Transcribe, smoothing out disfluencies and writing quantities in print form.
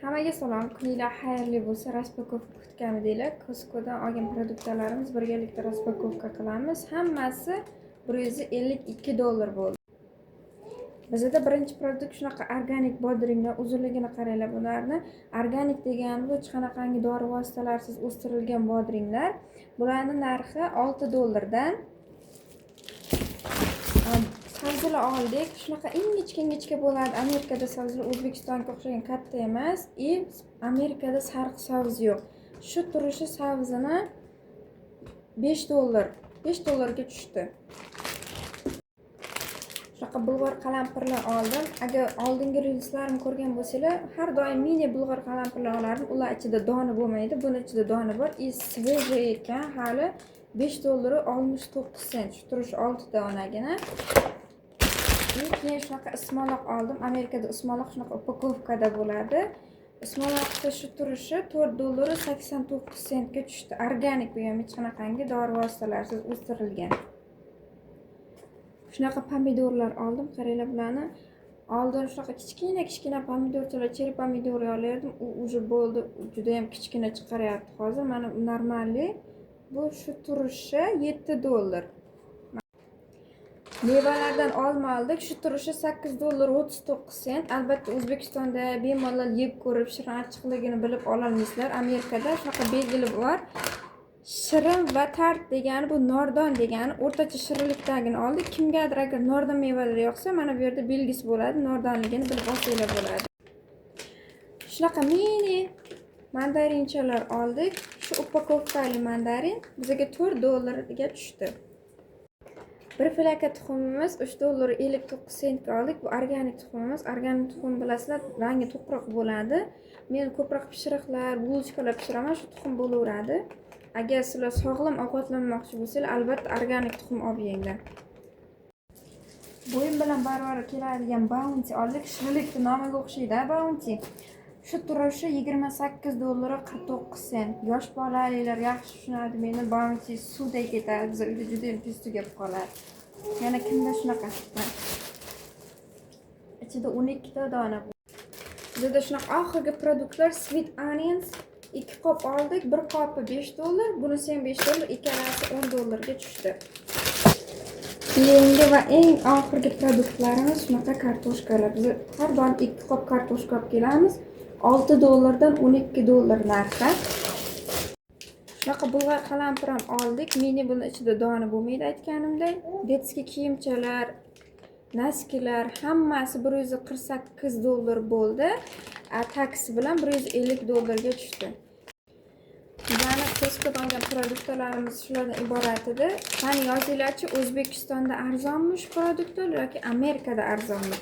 Hammaga salom, kuninglar xayrli bo'lsa. Raspakowka kutganidek, Costcodan olgan produktlarimiz birgalikda raspakowka qilamiz. Hammasi $152 bo'ldi. Bizda birinchi produkt shunaqa organik bodringlar, uzunligini qaranglar bularni. Organik degani bu hech qanaqangi dori vositalarsiz o'stirilgan bodringlar. Bularning narxi $6 dan. Sabzilar oldik. Shunaqa ingichka bo'ladi. Amerikada sabzilar O'zbekistonga o'xshagan katta emas. Amerikada sariq sabzi yo'q. Shu turishi sabzini $5 $5 tushdi. Shunaqa bulg'or qalampirlar oldim. Agar oldingi rilslarimni ko'rgan bo'lsanglar, har doim mini bulg'or qalampirlar olardim. Ular ichida doni bo'lmaydi. Buni ichida doni bor. Svejiy ekan, hali $5.69. Shu turishi 6 donagina. Keyin shunaqa ismaloq oldim. Amerikada ismaloq shunaqa upakovkada bo'ladi. Ismaloqda shu turishi $4.89 ga tushdi. Organik bu ham hech qanaqangi dori vositalarsiz o'stirilgan. Shunaqa pomidorlar oldim. Qaranglar bularni. Oldin shunaqa kichkina pomidorchalar, cheri pomidor olardim. U уже bo'ldi. Juda ham kichkina chiqaryapti hozir. Mana normalli. Bu shu turishi $7. Mevalardan olma oldik. Shu turishi $8.39. Albatta O'zbekistonda bemalol yeb ko'rib, shirin achchiqligini bilib ololmaysizlar. Amerikada shunaqa belgili bor. Shirin va tart degani bu nordon degani, o'rtacha shirinlikdagini oldik. Kimgadir agar nordon mevalar yoqsa, mana bu yerda belgisi bo'ladi. Nordonligini bilib olsanglar bo'ladi. Shunaqa mini mandarinchalar oldik. Shu upakovkali mandarin bizga $4 ga tushdi. Bir filaka tuxumimiz $3.59 ga oldik. Bu organik tuxumimiz. Organik tuxum bilasizlar, rangi to'qroq bo'ladi. Men ko'proq pishiriqlar, bulchkalar pishiraman, shu tuxum bo'laveradi. Agar sizlar sog'lom ovqatlanmoqchi bo'lsangiz, albatta organik tuxum olib yenglar. Bo'yin bilan barobar keladigan Bounty oldik. Shirinlikni nomiga o'xshaydi, Bounty. Shu turishi $28.49. Yosh bolalar yaxshi tushunadi. Meni Bounty suvdek ketadi. Biz uyda juda ham tez tugab qoladi. Yana kimda shunaqa? Ichida 12 ta dona bor. Bizda shunaqa oxirgi produktlar sweet onions 2 qop oldik. Bir qopi $5, bunisi ham $5, ikkalasi $10 ga tushdi. Keyingi va eng oxirgi produktlarimiz shunaqa kartoshkalar. Biz har doim 2 qop kartoshka olib kelamiz. $6 dan $12 narxi. Shunaqa bulg'or qalampir ham oldik. Mini buni ichida doni bo'lmaydi aytganimdek. Detskiy kiyimchalar, naskilar hammasi $148 bo'ldi. Taksi bilan $150 ga tushdi. Bizning Costcodan olgan produktlarimiz shulardan iborat edi. Qani yozinglarchi, O'zbekistonda arzonmi shu produktlar yoki Amerikada arzonmi?